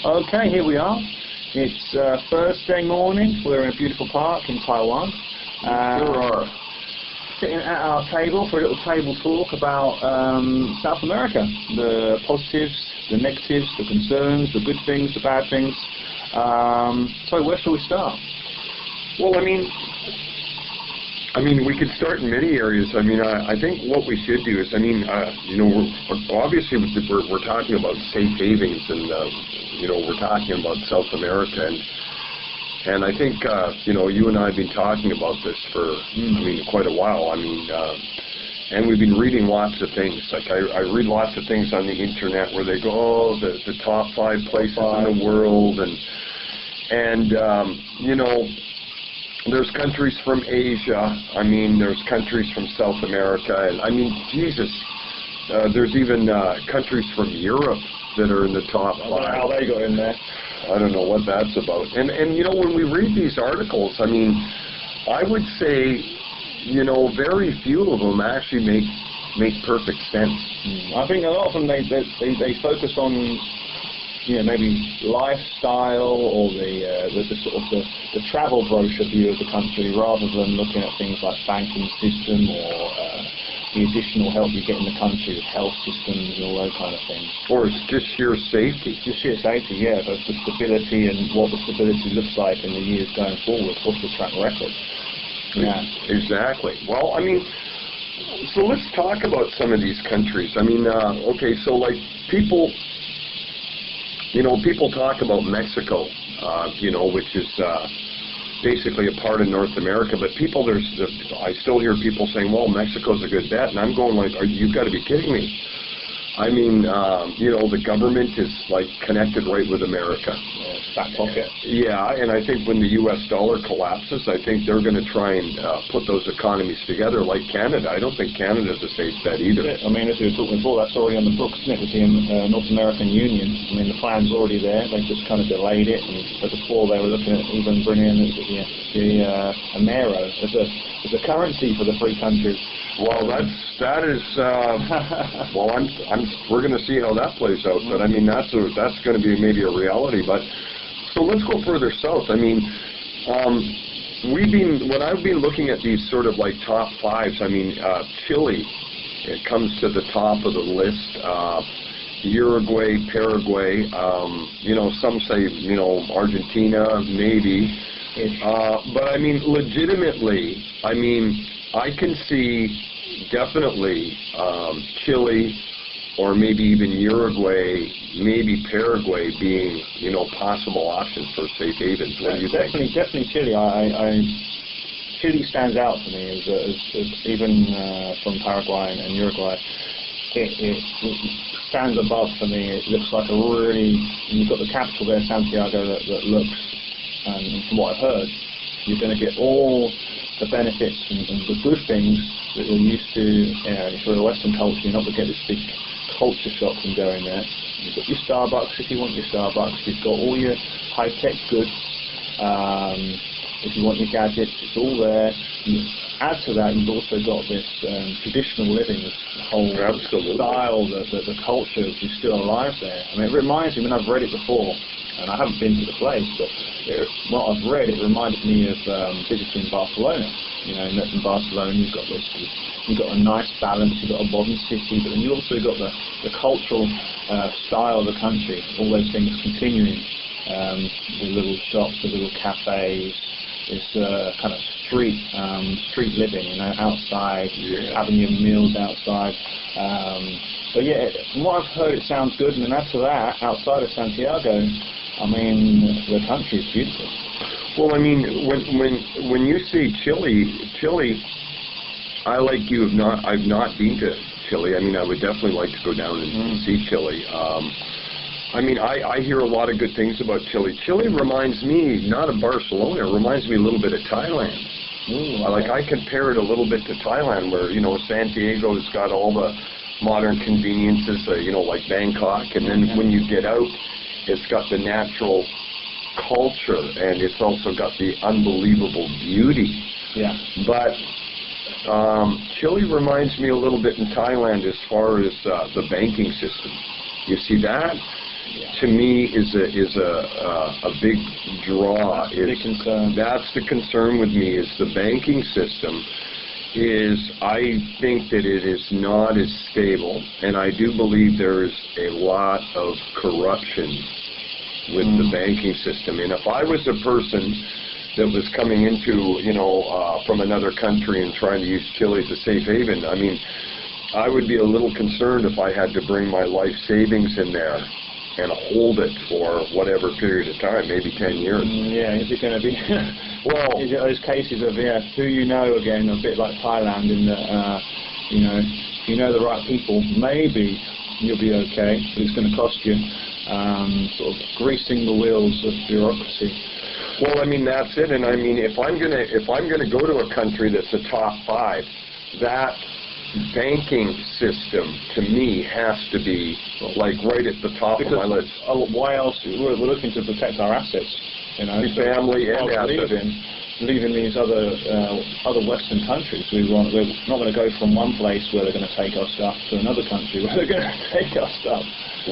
Okay, here we are. It's Thursday morning. We're in a beautiful park in Taiwan. Sure are. Sitting at our table for a little table talk about South America. The positives, the negatives, the concerns, the good things, the bad things. So where shall we start? Well, I mean, we could start in many areas. I think what we should do is, we're obviously we're talking about safe havens, and we're talking about South America, and I think you and I have been talking about this for quite a while. And we've been reading lots of things. Like I read lots of things on the internet where they go, oh, the top 5 places in the world, and there's countries from Asia. There's countries from South America, and Jesus, there's even countries from Europe that are in the top 5. How they got in there? I don't know what that's about. And when we read these articles, I would say, very few of them actually make perfect sense. I think a lot of them they focus on maybe lifestyle or the sort of the travel brochure view of the country, rather than looking at things like banking system or the additional help you get in the country with health systems and all those kind of things. Or it's just sheer safety. Just sheer safety, yeah. But the stability and what the stability looks like in the years going forward. What's the track record? Yeah. Exactly. Well, so let's talk about some of these countries. Okay, so like people talk about Mexico, which is basically a part of North America, but I still hear people saying, well, Mexico's a good bet, and I'm going like, you've got to be kidding me. The government is like connected right with America. Back pocket. Yeah, and I think when the U.S. dollar collapses, I think they're going to try and put those economies together like Canada. I don't think Canada's a safe bet either. As we were talking before, that's already on the books, isn't it, with the North American Union. The plan's already there. They've just kind of delayed it. And before they were looking at even bringing in the Amero as a currency for the free countries. Well, that is. Well, we're going to see how that plays out. But that's going to be maybe a reality. But so let's go further south. When I've been looking at these sort of like top 5s. Chile, it comes to the top of the list. Uruguay, Paraguay. Some say Argentina, maybe. But legitimately, I can see definitely Chile, or maybe even Uruguay, maybe Paraguay being, possible options for safe havens. What do you think? Definitely Chile. Chile stands out for me as even from Paraguay and Uruguay. It stands above for me. It looks like you've got the capital there, Santiago, that looks, and from what I've heard, you're going to get all the benefits and the good things that you're used to. If you're a Western culture, you're not going to get this big culture shock from going there. You've got your Starbucks if you want your Starbucks. You've got all your high-tech goods. If you want your gadgets, it's all there. Add to that, you've also got this traditional living, this whole style, the culture which is still alive there. It reminds me, when I've read it before, and I haven't been to the place, but what I've read, it reminded me of visiting Barcelona. In Barcelona, you've got a nice balance, you've got a modern city, but then you also got the cultural style of the country, all those things continuing, the little shops, the little cafes, this kind of street living, outside, having your meals outside. But yeah, from what I've heard, it sounds good, and then add to that, outside of Santiago, the country is beautiful. Well, when you say Chile, I like you I've not been to Chile. I would definitely like to go down and see Chile. I hear a lot of good things about Chile. Chile reminds me not of Barcelona. It reminds me a little bit of Thailand. I compare it a little bit to Thailand, where Santiago has got all the modern conveniences, like Bangkok, and then when you get out, it's got the natural culture, and it's also got the unbelievable beauty. Yeah. But Chile reminds me a little bit in Thailand as far as the banking system. You see that? to me is a big draw. That's a big concern. That's the concern with me, is the banking system. I think that it is not as stable, and I do believe there is a lot of corruption with the banking system. And if I was a person that was coming into, from another country and trying to use Chile as a safe haven, I mean, I would be a little concerned if I had to bring my life savings in there and hold it for whatever period of time, maybe 10 years. Yeah, is it going to be... well, is it those cases of, who you know, again, a bit like Thailand, in that, if you know the right people, maybe you'll be okay, but it's going to cost you, sort of greasing the wheels of bureaucracy. Well, I mean, that's it. And I mean, if I'm gonna go to a country that's a top 5, that banking system to me has to be like right at the top of my list. Why else? We're looking to protect our assets, family and assets. Leaving these other Western countries. We're not going to go from one place where they're going to take our stuff to another country where they're going to take our stuff.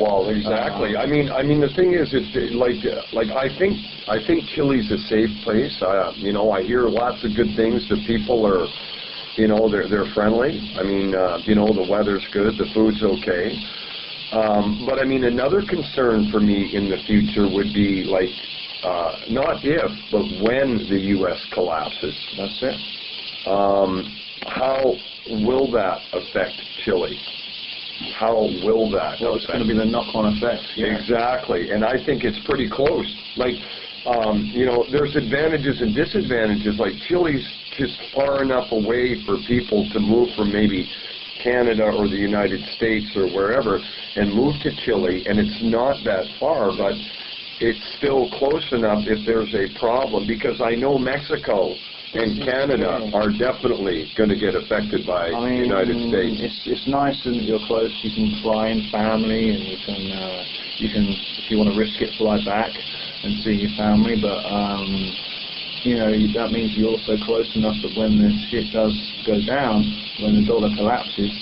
Well, exactly. I mean, the thing is, it's like I think Chile's a safe place. I hear lots of good things. The people are, they're friendly. I mean, the weather's good, the food's okay. But I mean, another concern for me in the future would be like, not if, but when the U.S. collapses. That's it. How will that affect Chile? How will that? Well, it's going to be the knock-on effect. Yeah. Exactly, and I think it's pretty close. Like, there's advantages and disadvantages. Like, Chile's just far enough away for people to move from maybe Canada or the United States or wherever and move to Chile, and it's not that far, but it's still close enough if there's a problem, because I know Mexico and Canada are definitely going to get affected by the United States. It's nice and you're close. You can fly in family, and you can if you want to risk it, fly back and see your family. But that means you're also close enough that when the shit does go down, when the dollar collapses,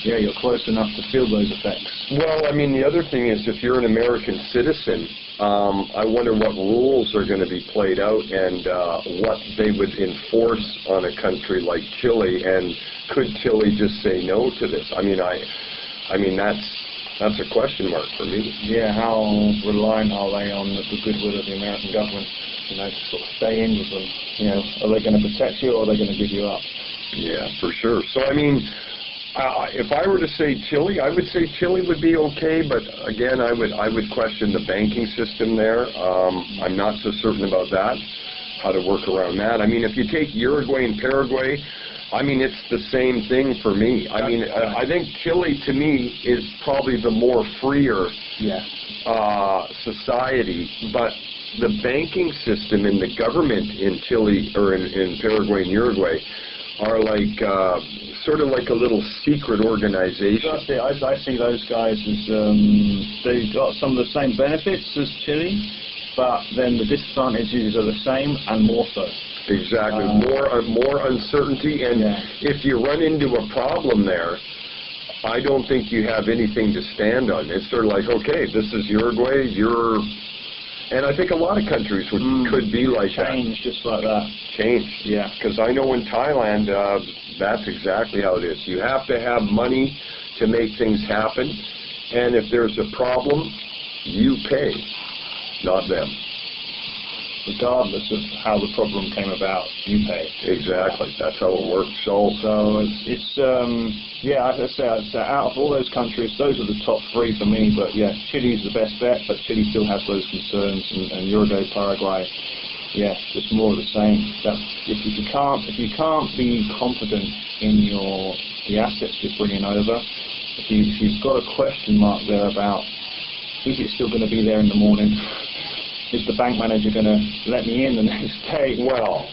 you're close enough to feel those effects. Well, I mean, the other thing is, if you're an American citizen, I wonder what rules are going to be played out, and what they would enforce on a country like Chile, and could Chile just say no to this? I mean, that's a question mark for me. Yeah, how reliant are they on the goodwill of the American government, to sort of stay in with them? Are they going to protect you, or are they going to give you up? Yeah, for sure. So, I mean, if I were to say Chile, I would say Chile would be okay, but again, I would question the banking system there. I'm not so certain about that, how to work around that. I mean, if you take Uruguay and Paraguay, I mean, it's the same thing for me. I mean, I think Chile, to me, is probably the more freer society, but the banking system and the government in Chile, or in Paraguay and Uruguay, are like sort of like a little secret organization. I see those guys as they've got some of the same benefits as Chile, but then the disadvantages are the same and more so. Exactly, more uncertainty, and if you run into a problem there, I don't think you have anything to stand on. It's sort of like, okay, this is Uruguay, and I think a lot of countries could be like that. Change, just like that. Change. Yeah. Because I know in Thailand, that's exactly how it is. You have to have money to make things happen, and if there's a problem, you pay, not them. Regardless of how the problem came about, you pay. Exactly. That's how it works. So it's I'd say out of all those countries, those are the top 3 for me. But yeah, Chile's the best bet, but Chile still has those concerns, and Uruguay, Paraguay, just more of the same. If you can't be confident in the assets you're bringing over, if you've got a question mark there about, is it still going to be there in the morning? Is the bank manager going to let me in the next day? Well,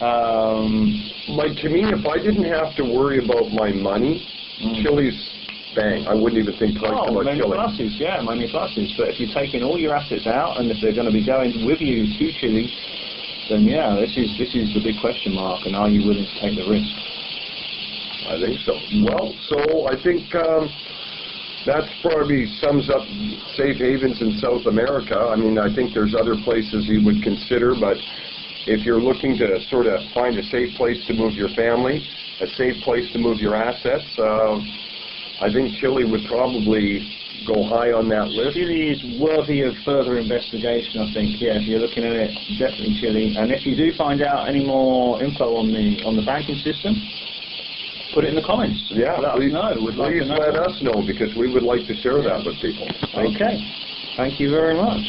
like, to me, if I didn't have to worry about my money, Chile's bang. I wouldn't even think twice about many Chile. Many pluses. But if you're taking all your assets out, and if they're going to be going with you to Chile, then this is the big question mark. And are you willing to take the risk? I think so. Well, so I think That's probably sums up safe havens in South America. I mean, I think there's other places you would consider, but if you're looking to sort of find a safe place to move your family, a safe place to move your assets, I think Chile would probably go high on that list. Chile is worthy of further investigation, I think. Yeah, if you're looking at it, definitely Chile. And if you do find out any more info on the banking system, put it in the comments. Yeah, let us know. Please let us know, because we would like to share that with people. Okay. Thank you very much.